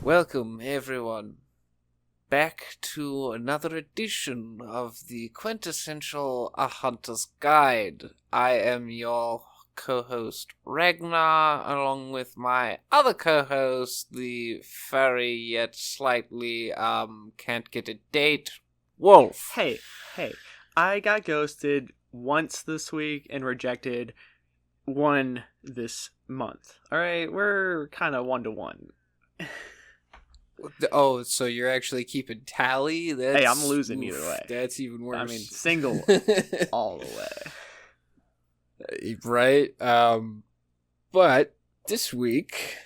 Welcome, everyone, back to another edition of the quintessential A Hunter's Guide. I am your co-host, Ragnar, along with my other co-host, the furry yet slightly, can't get a date, Wolf. Hey, I got ghosted once this week and rejected one this month. Alright, we're kind of 1-to-1. Oh, so you're actually keeping tally? Hey, I'm losing either way. That's even worse. I mean, single all the way. Right? But this week,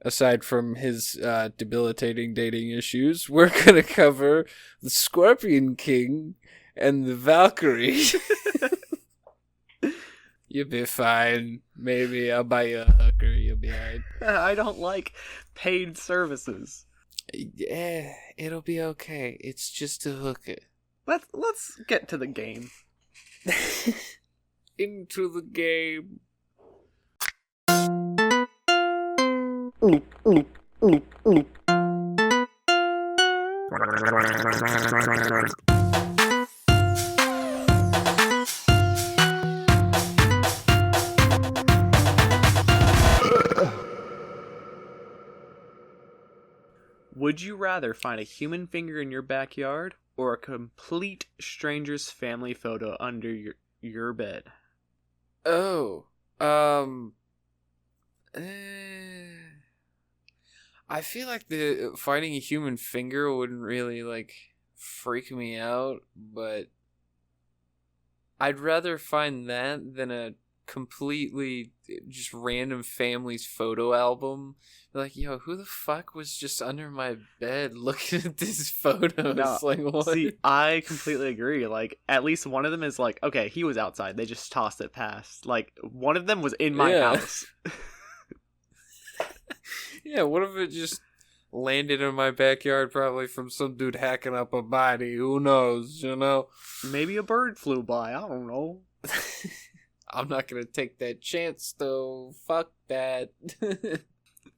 aside from his debilitating dating issues, we're going to cover the Scorpion King and the Valkyries. You'll be fine. Maybe I'll buy you a hooker. You'll be alright. I don't like paid services. Yeah, it'll be okay. It's just a hooker. Let's get to the game. Into the game. Would you rather find a human finger in your backyard or a complete stranger's family photo under your bed? Oh, I feel like the finding a human finger wouldn't really freak me out, but I'd rather find that than a completely just random family's photo album. Like, yo, who the fuck was just under my bed looking at these photos? No, What? See, I completely agree. At least one of them is okay, he was outside. They just tossed it past. One of them was in my house. Yeah, what if it just landed in my backyard, probably from some dude hacking up a body? Who knows, Maybe a bird flew by. I don't know. I'm not gonna take that chance, though. Fuck that.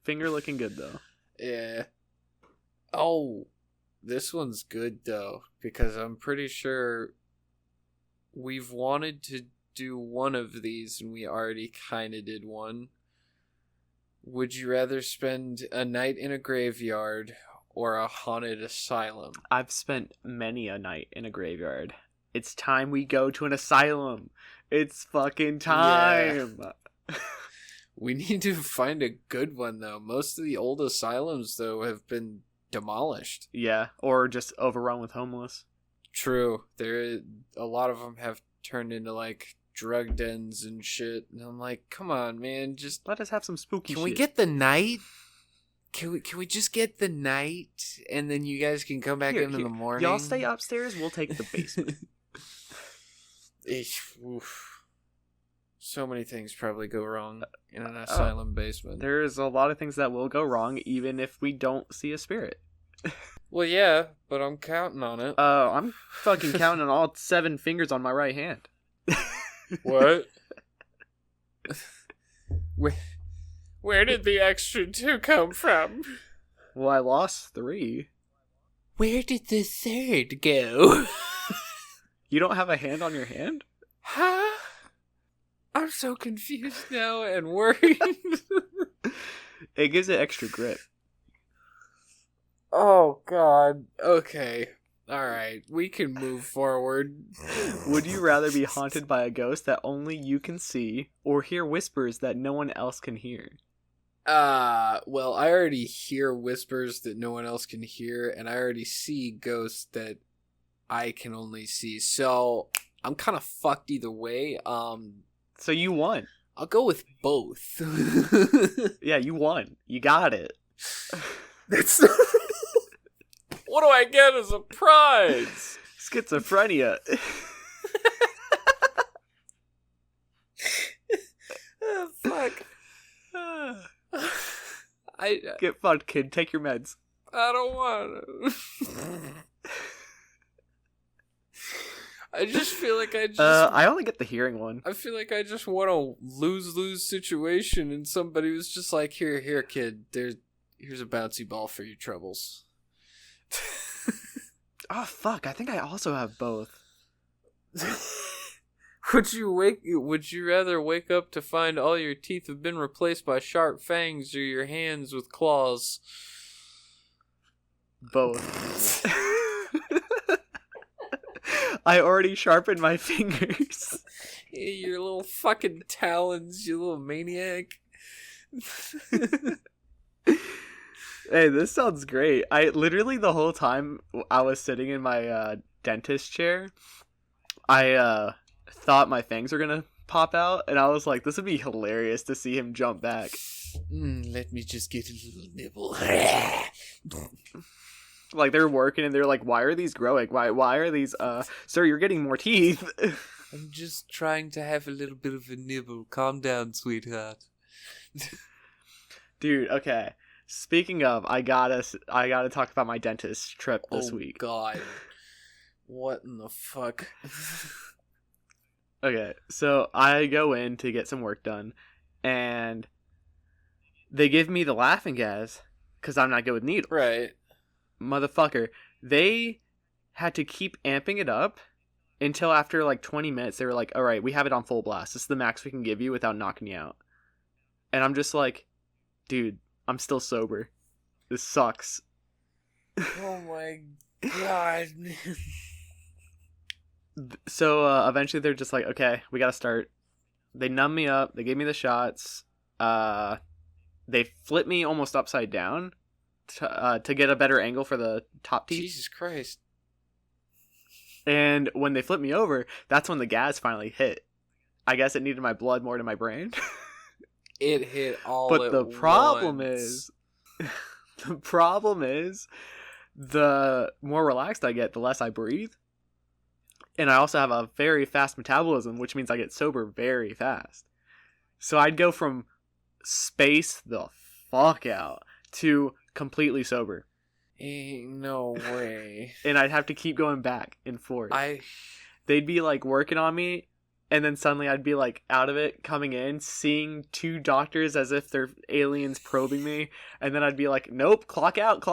Finger looking good, though. Yeah. Oh, this one's good, though, because I'm pretty sure we've wanted to do one of these, and we already kind of did one. Would you rather spend a night in a graveyard or a haunted asylum? I've spent many a night in a graveyard. It's time we go to an asylum. It's fucking time. Yeah. We need to find a good one, though. Most of the old asylums, though, have been demolished. Yeah, or just overrun with homeless. True. A lot of them have turned into, drug dens and shit. And I'm like, come on, man. Just let us have some spooky shit. Can we get the night? Can we just get the night? And then you guys can come back in the morning? Y'all stay upstairs. We'll take the basement. Oof. So many things probably go wrong in an asylum basement. There's a lot of things that will go wrong, even if we don't see a spirit. Well, yeah, but I'm counting on it. I'm fucking counting on all 7 fingers on my right hand. What? Where did the extra 2 come from? Well, I lost 3. Where did the 3rd go? You don't have a hand on your hand? Huh? I'm so confused now and worried. It gives it extra grip. Oh, God. Okay. Alright, we can move forward. Would you rather be haunted by a ghost that only you can see, or hear whispers that no one else can hear? Well, I already hear whispers that no one else can hear, and I already see ghosts that I can only see. So, I'm kind of fucked either way. So you won. I'll go with both. Yeah, you won. You got it. That's what do I get as a prize? Schizophrenia. Oh, fuck. Get fucked, kid. Take your meds. I don't want to. I just feel like I only get the hearing one. I feel like I just want a lose-lose situation, and somebody was just like, here, kid, Here's a bouncy ball for your troubles. Oh, fuck. I think I also have both. Would you rather wake up to find all your teeth have been replaced by sharp fangs or your hands with claws? Both. I already sharpened my fingers. Yeah, your little fucking talons, you little maniac. Hey, this sounds great. I literally the whole time I was sitting in my dentist chair, I thought my fangs were gonna pop out, and I was like, this would be hilarious to see him jump back. Let me just get a little nibble. Like, they're working, and they're like, why are these growing? Why are these, sir, you're getting more teeth. I'm just trying to have a little bit of a nibble. Calm down, sweetheart. Dude, okay. Speaking of, I gotta talk about my dentist trip this week. Oh, God. What in the fuck? Okay, so I go in to get some work done, and they give me the laughing gas, because I'm not good with needles. Right. Motherfucker. They had to keep amping it up until after like 20 minutes, they were like, alright, we have it on full blast. This is the max we can give you without knocking you out. And I'm just like, dude, I'm still sober. This sucks. Oh my God. So eventually they're just like, okay, we gotta start. They numb me up. They gave me the shots. They flip me almost upside down to get a better angle for the top teeth. Jesus Christ. And when they flipped me over, that's when the gas finally hit. I guess it needed my blood more than my brain. It hit all but at the problem once. is the more relaxed I get, the less I breathe. And I also have a very fast metabolism, which means I get sober very fast. So I'd go from space the fuck out to completely sober. Ain't no way. And I'd have to keep going back and forth. I They'd be like working on me, and then suddenly I'd be like out of it, coming in, seeing two doctors as if they're aliens probing me, and then I'd be like, nope, clock out,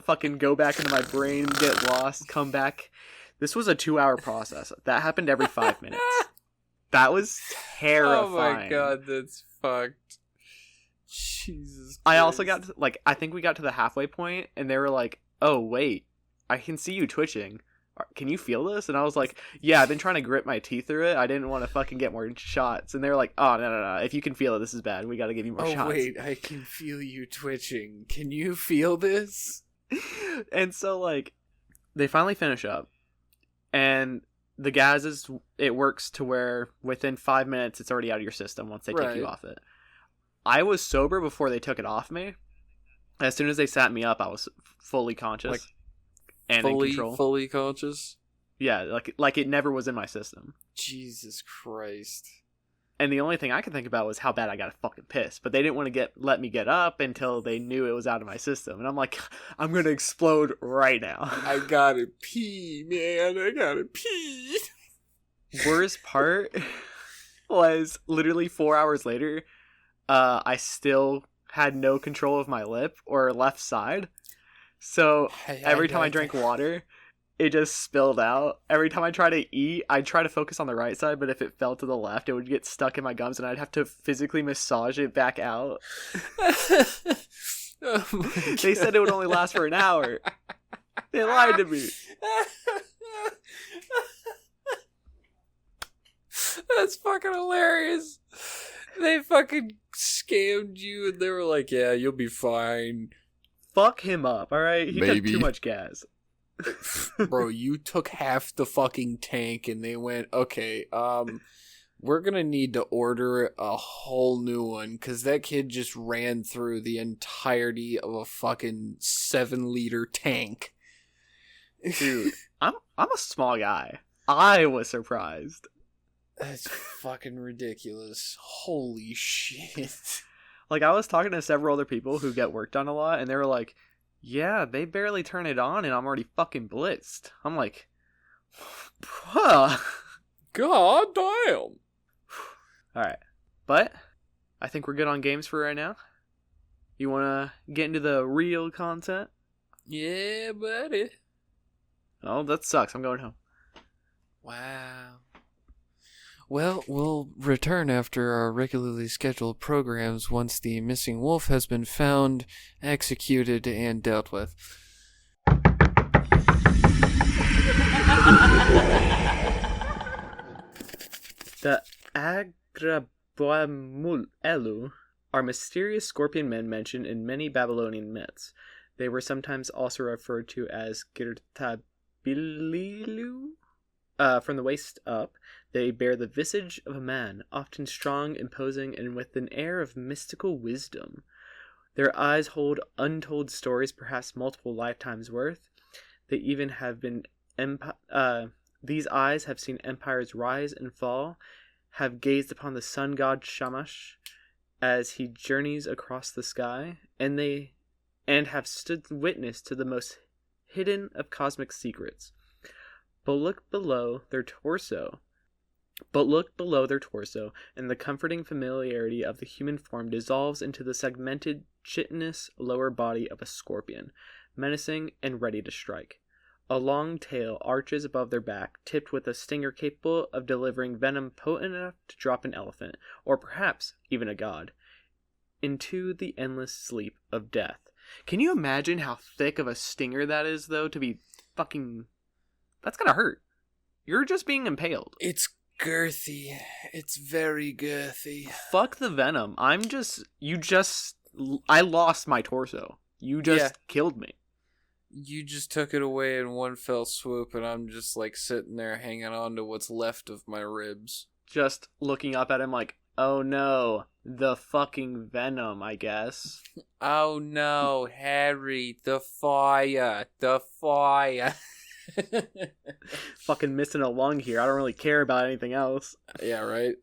fucking go back into my brain, get lost, come back. This was a 2-hour process. That happened every 5 minutes. That was terrifying. Oh my god, that's fucked. Jesus Christ. I also got to, like, I think we got to the halfway point, and they were like, oh, wait, I can see you twitching. Can you feel this? And I was like, yeah, I've been trying to grit my teeth through it. I didn't want to fucking get more shots. And they were like, oh, no. If you can feel it, this is bad. We got to give you more shots. Oh, wait, I can feel you twitching. Can you feel this? And so, like, they finally finish up. And the gas it works to where within 5 minutes, it's already out of your system once they take you off it. I was sober before they took it off me. As soon as they sat me up, I was fully conscious. Like, and in control. Fully conscious? Yeah, like it never was in my system. Jesus Christ. And the only thing I could think about was how bad I got to fucking piss. But they didn't want to let me get up until they knew it was out of my system. And I'm like, I'm going to explode right now. I gotta pee, man. I gotta pee. Worst part was literally 4 hours later, I still had no control of my lip or left side. So every time I drank water, it just spilled out. Every time I try to eat, I'd try to focus on the right side, but if it fell to the left, it would get stuck in my gums, and I'd have to physically massage it back out. Oh they said it would only last for an hour. They lied to me. That's fucking hilarious. They fucking scammed you, and they were like, yeah, you'll be fine. Fuck him up, alright? He took too much gas. Bro, you took half the fucking tank, and they went, okay, we're gonna need to order a whole new one, because that kid just ran through the entirety of a fucking 7-liter tank. Dude, I'm a small guy. I was surprised. That's fucking ridiculous. Holy shit. Like, I was talking to several other people who get work done a lot, and they were like, yeah, they barely turn it on, and I'm already fucking blitzed. I'm like, huh. God damn. Alright. But, I think we're good on games for right now. You want to get into the real content? Yeah, buddy. Oh, that sucks. I'm going home. Wow. Well, we'll return after our regularly scheduled programs once the missing wolf has been found, executed, and dealt with. The Agraboamulu are mysterious scorpion men mentioned in many Babylonian myths. They were sometimes also referred to as Girtabililu. From the waist up, they bear the visage of a man, often strong, imposing, and with an air of mystical wisdom. Their eyes hold untold stories, perhaps multiple lifetimes' worth. They even have been these eyes have seen empires rise and fall, have gazed upon the sun god Shamash as he journeys across the sky, and have stood witness to the most hidden of cosmic secrets. But look below their torso, and the comforting familiarity of the human form dissolves into the segmented, chitinous lower body of a scorpion, menacing and ready to strike. A long tail arches above their back, tipped with a stinger capable of delivering venom potent enough to drop an elephant, or perhaps even a god, into the endless sleep of death. Can you imagine how thick of a stinger that is, though, to be fucking... That's gonna hurt. You're just being impaled. It's girthy. It's very girthy. Fuck the venom. I lost my torso. You just killed me. You just took it away in one fell swoop, and I'm just, like, sitting there hanging on to what's left of my ribs. Just looking up at him like, oh no, the fucking venom, I guess. Oh no, Harry, the fire. Fucking missing a lung here. I don't really care about anything else. Yeah, right?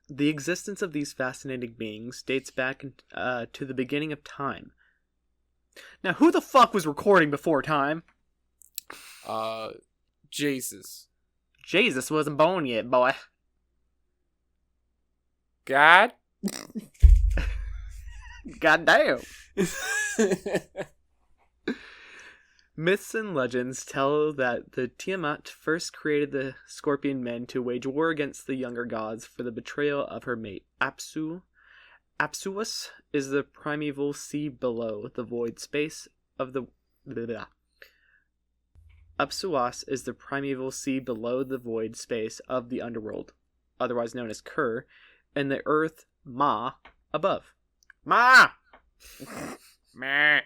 The existence of these fascinating beings dates back to the beginning of time. Now, who the fuck was recording before time? Jesus. Jesus wasn't born yet, boy. God? Goddamn. Myths and legends tell that the Tiamat first created the scorpion men to wage war against the younger gods for the betrayal of her mate, Apsu. Apsuas is the primeval sea below the void space of the... Apsuas is the primeval sea below the void space of the underworld, otherwise known as Kur, and the earth, Ma, above. Ma! Meh.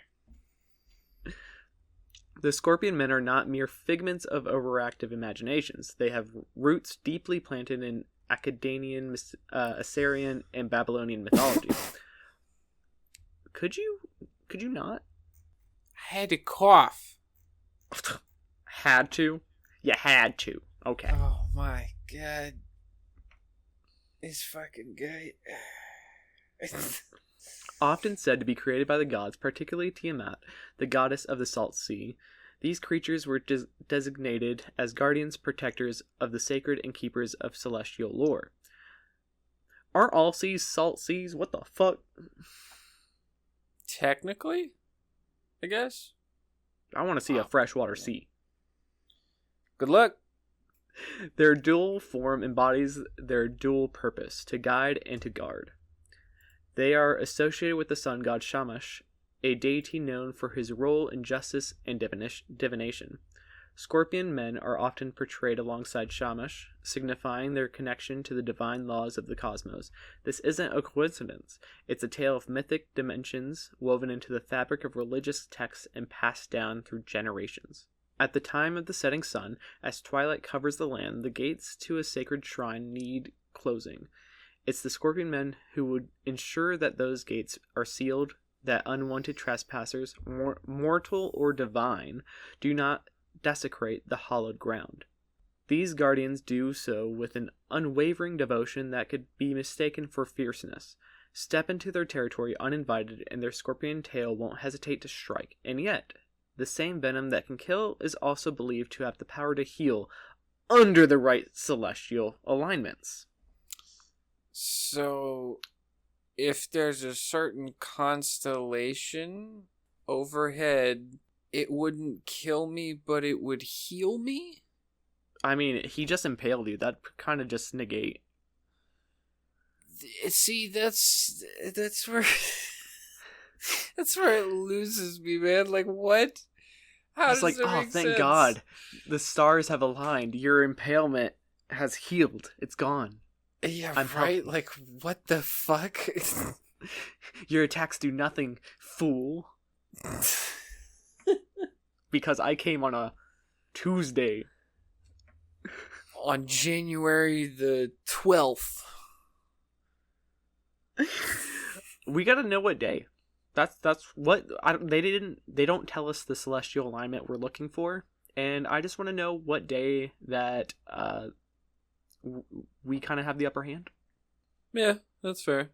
The scorpion men are not mere figments of overactive imaginations. They have roots deeply planted in Akkadian, Assyrian, and Babylonian mythology. Could you not? I had to cough. Had to? You had to. Okay. Oh my god. This fucking guy. Often said to be created by the gods, particularly Tiamat, the goddess of the salt sea, these creatures were designated as guardians, protectors of the sacred, and keepers of celestial lore. Aren't all seas salt seas? What the fuck? Technically, I guess. I want to see a freshwater sea. Good luck. Their dual form embodies their dual purpose, to guide and to guard. They are associated with the sun god Shamash, a deity known for his role in justice and divination. Scorpion men are often portrayed alongside Shamash, signifying their connection to the divine laws of the cosmos. This isn't a coincidence. It's a tale of mythic dimensions woven into the fabric of religious texts and passed down through generations. At the time of the setting sun, as twilight covers the land, the gates to a sacred shrine need closing. It's the scorpion men who would ensure that those gates are sealed, that unwanted trespassers, mortal or divine, do not desecrate the hallowed ground. These guardians do so with an unwavering devotion that could be mistaken for fierceness. Step into their territory uninvited, and their scorpion tail won't hesitate to strike. And yet, the same venom that can kill is also believed to have the power to heal under the right celestial alignments. So, if there's a certain constellation overhead, it wouldn't kill me, but it would heal me? I mean, he just impaled you. That kind of just negate. See, that's where that's where it loses me, man. Like, what? How It's does like, it oh, make thank sense? God. The stars have aligned. Your impalement has healed. It's gone. Yeah, I'm right? healthy. Like, what the fuck? Your attacks do nothing, fool. Because I came on a Tuesday. On January the 12th. We gotta know what day. That's what they don't tell us the celestial alignment we're looking for, and I just want to know what day that we kind of have the upper hand. Yeah, that's fair.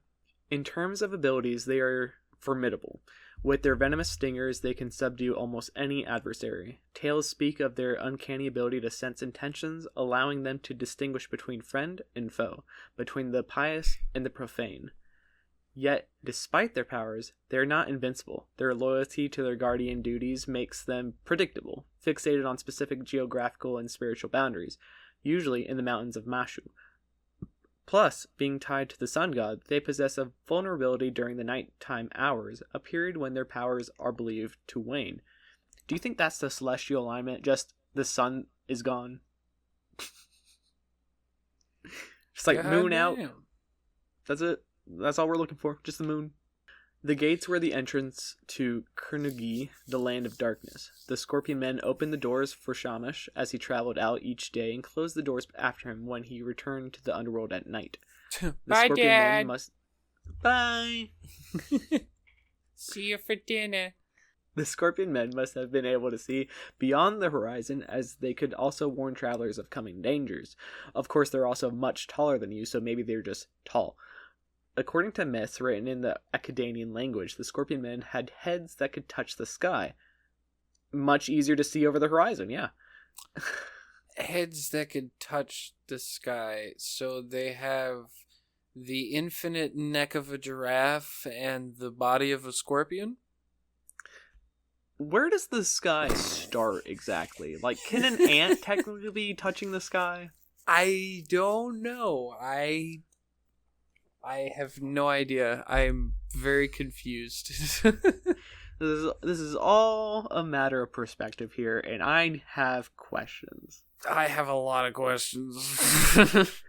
In terms of abilities, they are formidable. With their venomous stingers, they can subdue almost any adversary. Tales speak of their uncanny ability to sense intentions, allowing them to distinguish between friend and foe, between the pious and the profane. Yet, despite their powers, they are not invincible. Their loyalty to their guardian duties makes them predictable, fixated on specific geographical and spiritual boundaries, usually in the mountains of Mashu. Plus, being tied to the sun god, they possess a vulnerability during the nighttime hours, a period when their powers are believed to wane. Do you think that's the celestial alignment? Just the sun is gone? Just like God moon out. damn. That's it. That's all we're looking for. Just the moon. The gates were the entrance to Kurnugi, the land of darkness. The Scorpion Men opened the doors for Shamash as he traveled out each day and closed the doors after him when he returned to the underworld at night. The Bye, Scorpion Dad. Men must... Bye! See you for dinner. The Scorpion Men must have been able to see beyond the horizon, as they could also warn travelers of coming dangers. Of course, they're also much taller than you, so maybe they're just tall. According to myths written in the Akkadian language, the Scorpion Men had heads that could touch the sky. Much easier to see over the horizon, yeah. Heads that could touch the sky. So they have the infinite neck of a giraffe and the body of a scorpion? Where does the sky start exactly? Like, can an ant technically be touching the sky? I don't know. I have no idea. I'm very confused. This is all a matter of perspective here, and I have questions. I have a lot of questions.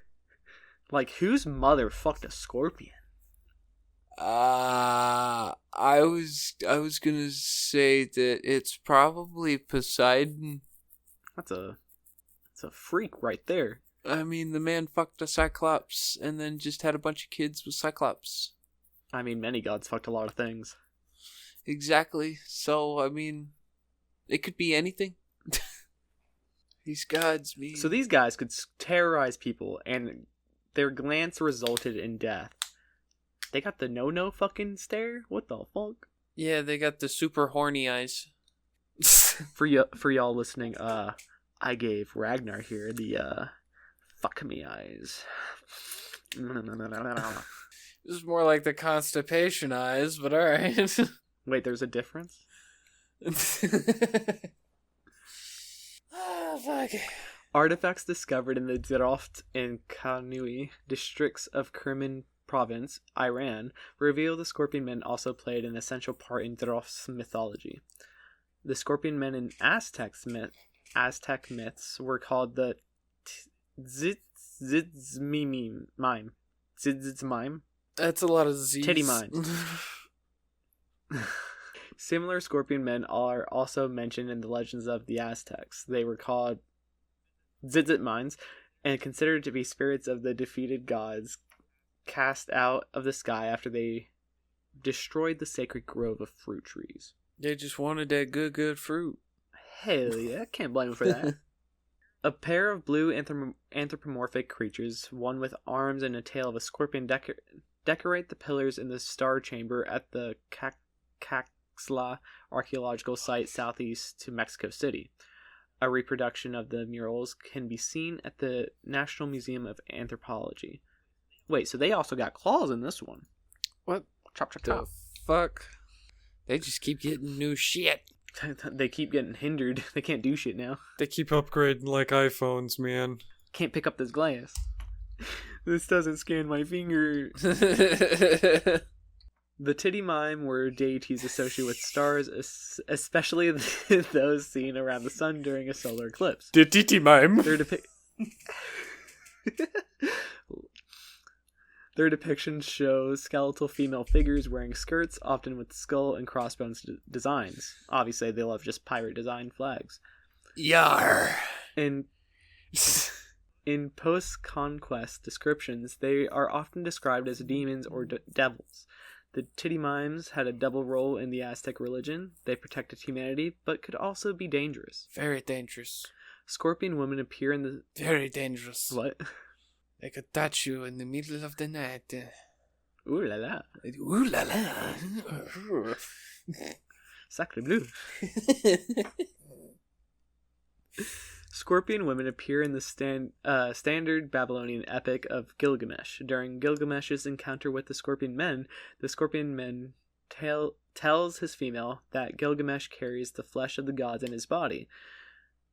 Like, whose mother fucked a scorpion? I was gonna say that it's probably Poseidon. That's a freak right there. I mean, the man fucked a Cyclops and then just had a bunch of kids with Cyclops. I mean, many gods fucked a lot of things. Exactly. So, I mean, it could be anything. These gods, man. So these guys could terrorize people, and their glance resulted in death. They got the no fucking stare? What the fuck? Yeah, they got the super horny eyes. For y'all listening, I gave Ragnar here the fuck me eyes. This is more like the constipation eyes, but alright. Wait, there's a difference? Oh, fuck. Artifacts discovered in the Zeroft and Kanui districts of Kerman Province, Iran, reveal the Scorpion Men also played an essential part in Zeroft's mythology. The Scorpion Men in Aztec myths were called the Zitzmime. Zitzmime? That's a lot of Z's. Titty mines. Similar Scorpion Men are also mentioned in the legends of the Aztecs. They were called Zitzmines and considered to be spirits of the defeated gods cast out of the sky after they destroyed the sacred grove of fruit trees. They just wanted that good fruit. Hell yeah, can't blame them for that. A pair of blue anthropomorphic creatures, one with arms and a tail of a scorpion, decorate the pillars in the star chamber at the Caxla archaeological site southeast to Mexico City. A reproduction of the murals can be seen at the National Museum of Anthropology. Wait, so they also got claws in this one? What Chop, chop, the chop. fuck? They just keep getting new shit. They keep getting hindered. They can't do shit now. They keep upgrading like iPhones, man. Can't pick up this glass. This doesn't scan my finger. The titty mime were deities associated with stars, especially those seen around the sun during a solar eclipse. The titty mime. Their depictions show skeletal female figures wearing skirts, often with skull and crossbones designs. Obviously, they love just pirate design flags. Yar. In post-conquest descriptions, they are often described as demons or devils. The titty mimes had a double role in the Aztec religion. They protected humanity, but could also be dangerous. Very dangerous. Scorpion women appear in the... Very dangerous. What? They could touch you in the middle of the night. Ooh la la. Ooh la la. Sacre bleu. Scorpion women appear in the standard Babylonian epic of Gilgamesh. During Gilgamesh's encounter with the Scorpion men tells his female that Gilgamesh carries the flesh of the gods in his body.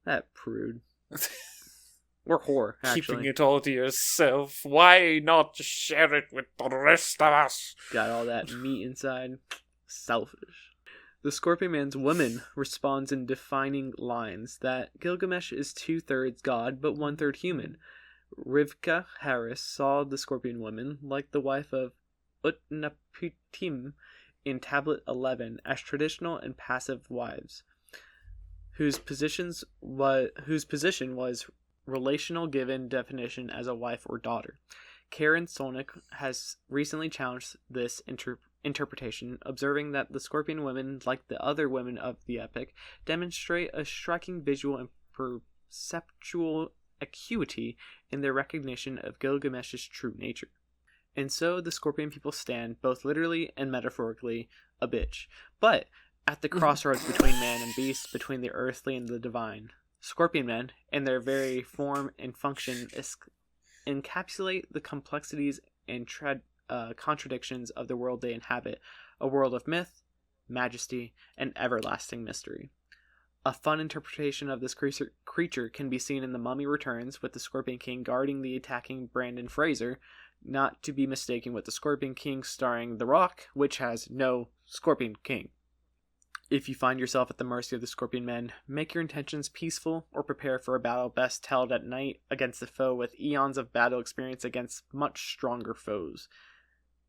That prude. Or whore, actually. Keeping it all to yourself. Why not just share it with the rest of us? Got all that meat inside. Selfish. The Scorpion Man's woman responds in defining lines that Gilgamesh is 2/3 god but 1/3 human. Rivka Harris saw the Scorpion woman, like the wife of Utnapishtim in Tablet 11, as traditional and passive wives, whose position was relational given definition as a wife or daughter. Karen Solnick has recently challenged this interpretation, observing that the Scorpion women, like the other women of the epic, demonstrate a striking visual and perceptual acuity in their recognition of Gilgamesh's true nature. And so the Scorpion people stand, both literally and metaphorically, a bitch. But at the crossroads between man and beast, between the earthly and the divine, Scorpion men, in their very form and function, encapsulate the complexities and contradictions of the world they inhabit, a world of myth, majesty, and everlasting mystery. A fun interpretation of this creature can be seen in The Mummy Returns, with the Scorpion King guarding the attacking Brandon Fraser, not to be mistaken with the Scorpion King starring The Rock, which has no Scorpion King. If you find yourself at the mercy of the Scorpion men, make your intentions peaceful or prepare for a battle best held at night against a foe with eons of battle experience against much stronger foes.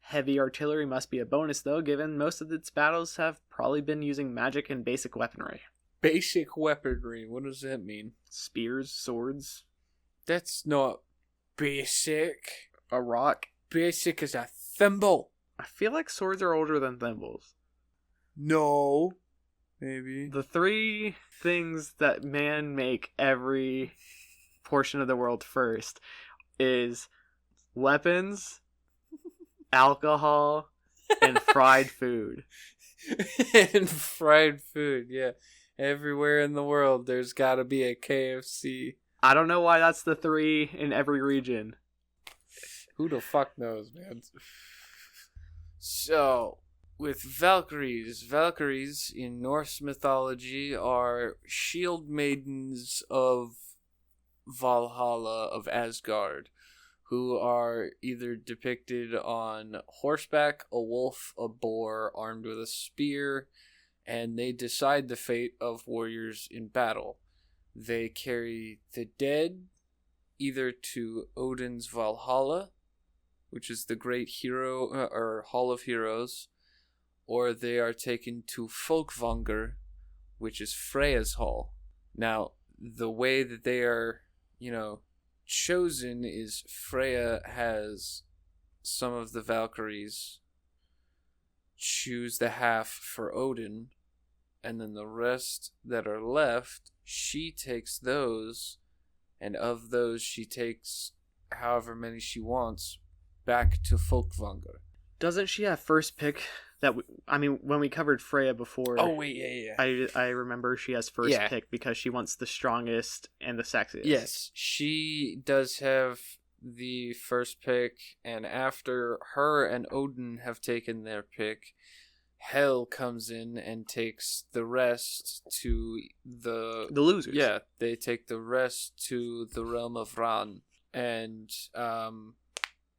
Heavy artillery must be a bonus though, given most of its battles have probably been using magic and basic weaponry. Basic weaponry, what does that mean? Spears, swords. That's not basic. A rock. Basic is a thimble. I feel like swords are older than thimbles. No. Maybe. The three things that man make every portion of the world first is weapons, alcohol, and fried food. And fried food, yeah. Everywhere in the world there's gotta be a KFC. I don't know why that's the three in every region. Who the fuck knows, man? So, with Valkyries. Valkyries in Norse mythology are shield maidens of Valhalla, of Asgard, who are either depicted on horseback, a wolf, a boar, armed with a spear, and they decide the fate of warriors in battle. They carry the dead either to Odin's Valhalla, which is the great hero, or Hall of Heroes, or they are taken to Folkvanger, which is Freya's hall. Now, the way that they are, chosen is Freya has some of the Valkyries choose the half for Odin, and then the rest that are left, she takes those, and of those she takes however many she wants back to Folkvanger. Doesn't she have first pick? When we covered Freya before. Oh wait, yeah. I remember she has first pick because she wants the strongest and the sexiest. Yes, she does have the first pick, and after her and Odin have taken their pick, Hell comes in and takes the rest to the losers. Yeah, they take the rest to the realm of Ran, and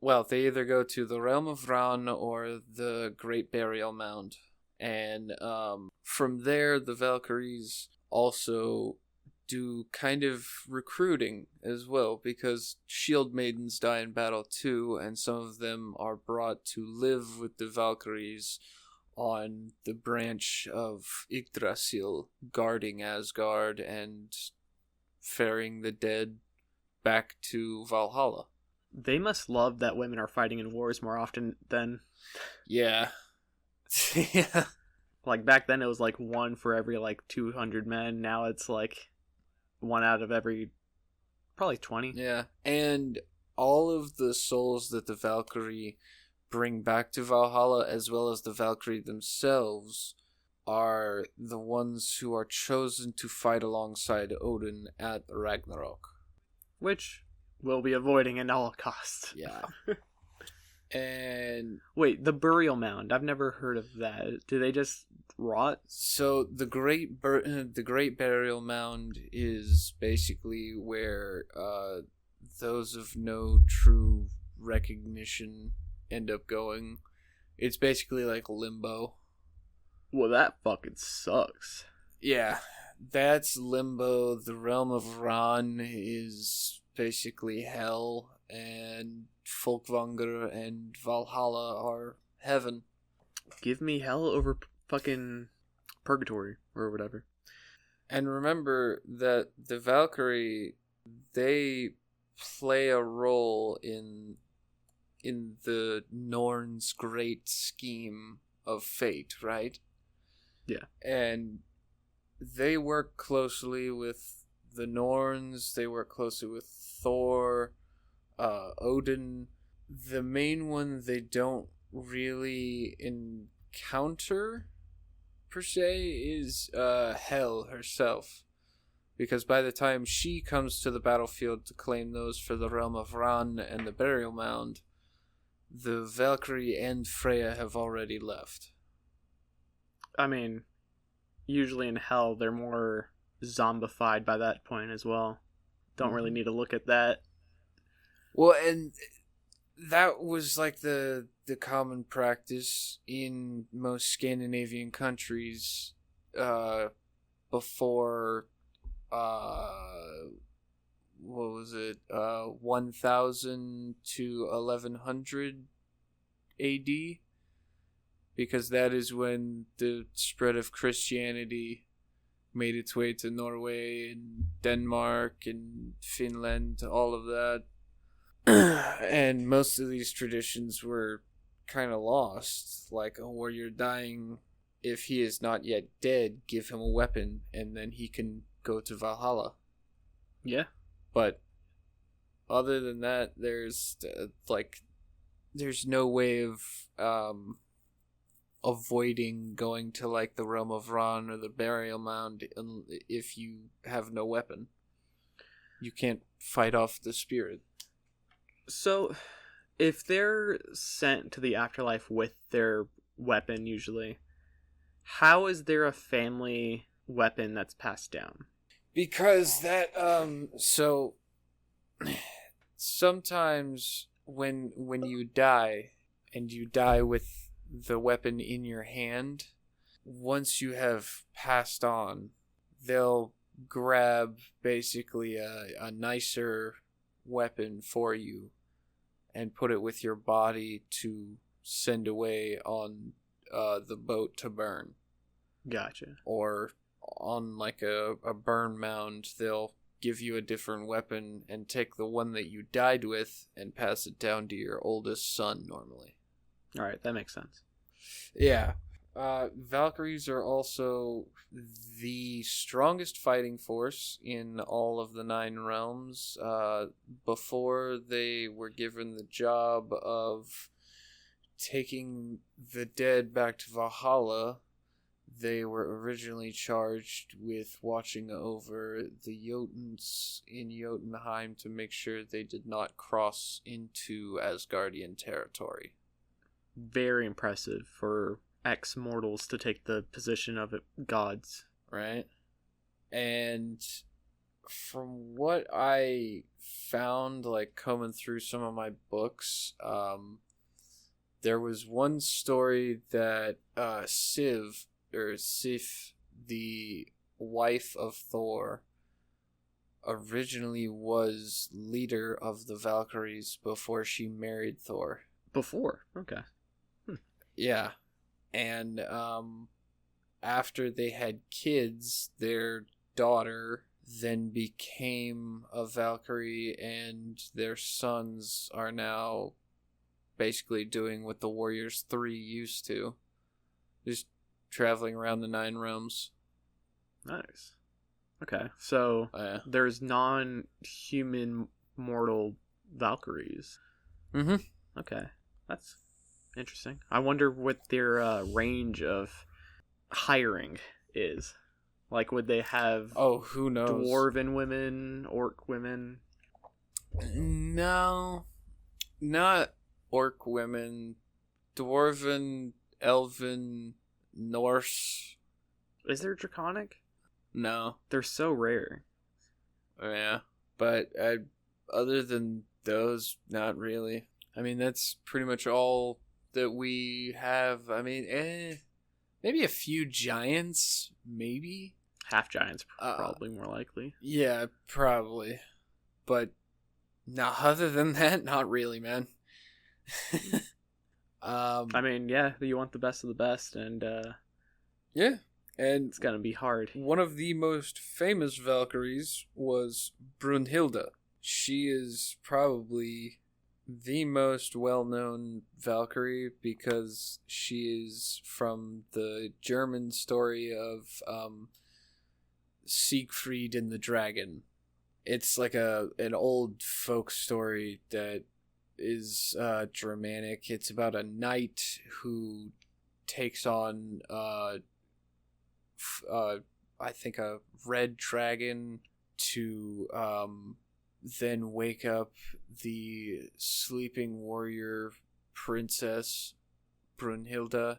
well, they either go to the realm of Ran or the Great Burial Mound, and from there the Valkyries also do kind of recruiting as well, because shield maidens die in battle too, and some of them are brought to live with the Valkyries on the branch of Yggdrasil, guarding Asgard and ferrying the dead back to Valhalla. They must love that women are fighting in wars more often than... Yeah. Yeah. Like, back then it was like 1 for every, 200 men. Now it's, 1 out of every... probably 20. Yeah. And all of the souls that the Valkyrie bring back to Valhalla, as well as the Valkyrie themselves, are the ones who are chosen to fight alongside Odin at Ragnarok. Which we'll be avoiding at all costs. Yeah. And wait, the burial mound. I've never heard of that. Do they just rot? So the Great Burial Mound is basically where those of no true recognition end up going. It's basically like limbo. Well, that fucking sucks. Yeah, that's limbo. The realm of Ran is basically hell, and Folkvanger and Valhalla are heaven. Give me hell over fucking purgatory or whatever. And remember that the Valkyrie, they play a role in the Norn's great scheme of fate, right? Yeah. And they work closely with the Norns, they work closely with Thor, Odin. The main one they don't really encounter, per se, is Hel herself. Because by the time she comes to the battlefield to claim those for the realm of Ran and the burial mound, the Valkyrie and Freya have already left. I mean, usually in hell they're more zombified by that point as well. Don't really need to look at that. Well, and that was like the common practice in most Scandinavian countries before what was it, 1000 to 1100 AD, because that is when the spread of Christianity made its way to Norway and Denmark and Finland, all of that. And most of these traditions were kind of lost. Like, a warrior dying, if he is not yet dead, give him a weapon and then he can go to Valhalla. Yeah. But other than that, there's no way of avoiding going to like the realm of Ran or the burial mound if you have no weapon. You can't fight off the spirit. So, if they're sent to the afterlife with their weapon, usually, how is there a family weapon that's passed down? Because that, so, sometimes when you die, and you die with the weapon in your hand, once you have passed on, they'll grab basically a nicer weapon for you and put it with your body to send away on the boat to burn. Gotcha. Or on like a burn mound, they'll give you a different weapon and take the one that you died with and pass it down to your oldest son normally. Alright, that makes sense. Yeah. Valkyries are also the strongest fighting force in all of the 9 realms. Before they were given the job of taking the dead back to Valhalla, they were originally charged with watching over the Jotuns in Jotunheim to make sure they did not cross into Asgardian territory. Very impressive for ex-mortals to take the position of gods. Right? And from what I found, like, coming through some of my books, there was one story that Sif, the wife of Thor, originally was leader of the Valkyries before she married Thor. Before? Okay. Yeah. And after they had kids, their daughter then became a Valkyrie, and their sons are now basically doing what the Warriors 3 used to. Just traveling around the 9 realms. Nice. Okay, so there's non-human mortal Valkyries. Mm-hmm. Okay, that's interesting. I wonder what their range of hiring is. Like, would they have who knows? Dwarven women, orc women? No, not orc women. Dwarven, elven, Norse. Is there Draconic? No. They're so rare. Yeah, but other than those, not really. I mean, that's pretty much all that we have. I mean, maybe a few giants, maybe. Half giants, probably more likely. Yeah, probably. But no, other than that, not really, man. I mean, yeah, you want the best of the best, and yeah, and it's gonna be hard. One of the most famous Valkyries was Brunhilde. She is probably the most well-known Valkyrie because she is from the German story of Siegfried and the Dragon. It's like an old folk story that is Germanic. It's about a knight who takes on I think a red dragon to then wake up the sleeping warrior princess Brunhilde.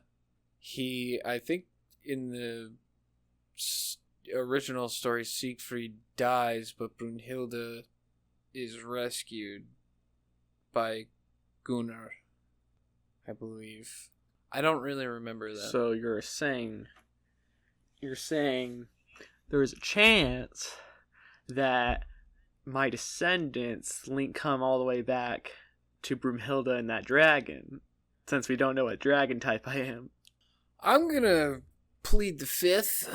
I think in the original story, Siegfried dies, but Brunhilde is rescued by Gunnar, I believe. I don't really remember that. So you're saying there's a chance that my descendants come all the way back to Brunhilde and that dragon, since we don't know what dragon type I am. I'm gonna plead the fifth.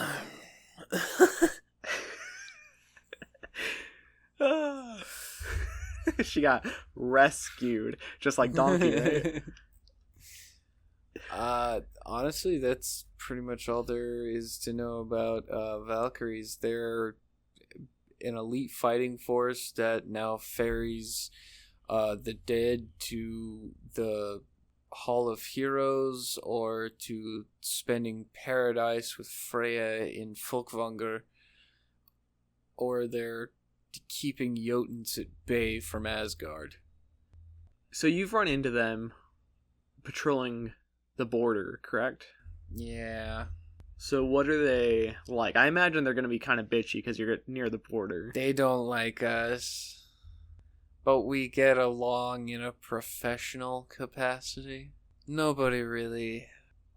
She got rescued, just like Donkey, right? Honestly, that's pretty much all there is to know about Valkyries. They're an elite fighting force that now ferries the dead to the Hall of Heroes or to spending paradise with Freya in Folkvanger, or they're keeping Jotuns at bay from Asgard. So you've run into them patrolling the border, correct? Yeah. So what are they like? I imagine they're going to be kind of bitchy because you're near the border. They don't like us, but we get along in a professional capacity. Nobody really,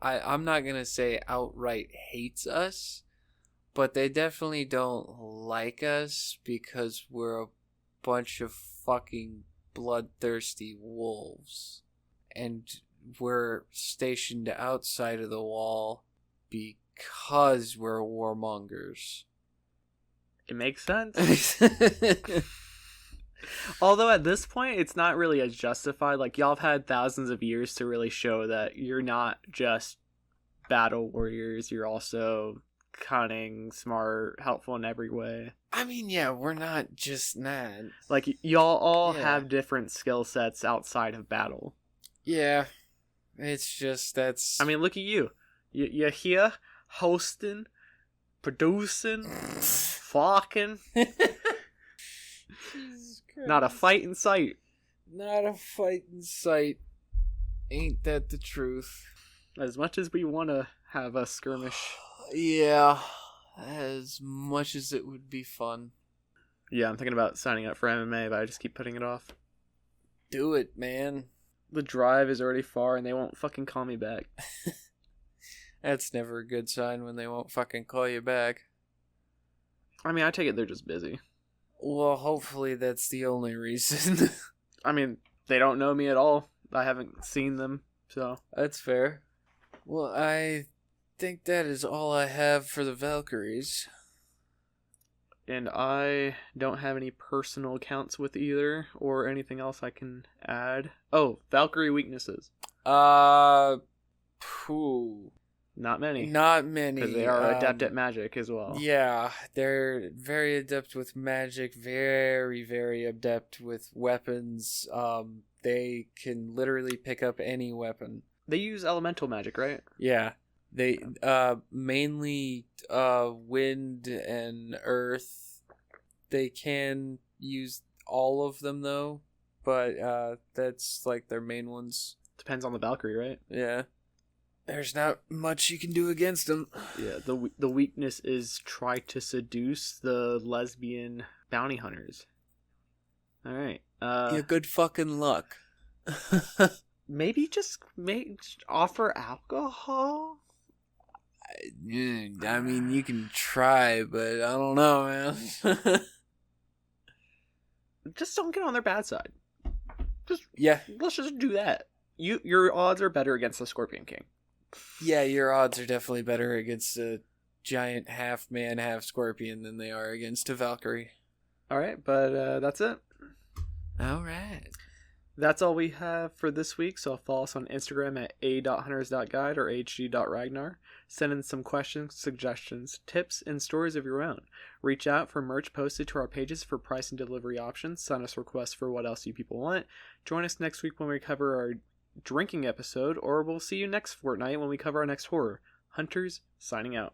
I'm not going to say outright hates us, but they definitely don't like us because we're a bunch of fucking bloodthirsty wolves. And we're stationed outside of the wall because we're warmongers. It makes sense. Although at this point, it's not really as justified. Like, y'all have had thousands of years to really show that you're not just battle warriors. You're also cunning, smart, helpful in every way. I mean, yeah, we're not just that. Like, y'all all have different skill sets outside of battle. Yeah. It's just, that's... I mean, look at you. You're here hosting, producing, fucking. Not a fight in sight. Not a fight in sight. Ain't that the truth? As much as we want to have a skirmish. Yeah, as much as it would be fun. Yeah, I'm thinking about signing up for MMA, but I just keep putting it off. Do it, man. The drive is already far and they won't fucking call me back. That's never a good sign when they won't fucking call you back. I mean, I take it they're just busy. Well, hopefully that's the only reason. I mean, they don't know me at all. I haven't seen them, so. That's fair. Well, I think that is all I have for the Valkyries. And I don't have any personal accounts with either, or anything else I can add. Oh, Valkyrie weaknesses. Phew. Not many. Not many. Because they are adept at magic as well. Yeah, they're very adept with magic, very, very adept with weapons. They can literally pick up any weapon. They use elemental magic, right? Yeah. They mainly wind and earth. They can use all of them though, but that's like their main ones. Depends on the Valkyrie, right? Yeah. There's not much you can do against them. Yeah, the weakness is try to seduce the lesbian bounty hunters. All right. Yeah, good fucking luck. Maybe just offer alcohol. I mean, you can try, but I don't know, man. Just don't get on their bad side. Let's just do that. Your odds are better against the Scorpion King. Yeah, your odds are definitely better against a giant half man, half scorpion than they are against a Valkyrie. All right, but that's it. All right. That's all we have for this week, so follow us on Instagram at a.hunters.guide or hg.ragnar. Send in some questions, suggestions, tips, and stories of your own. Reach out for merch posted to our pages for price and delivery options. Send us requests for what else you people want. Join us next week when we cover our drinking episode, or we'll see you next fortnight when we cover our next horror. Hunters, signing out.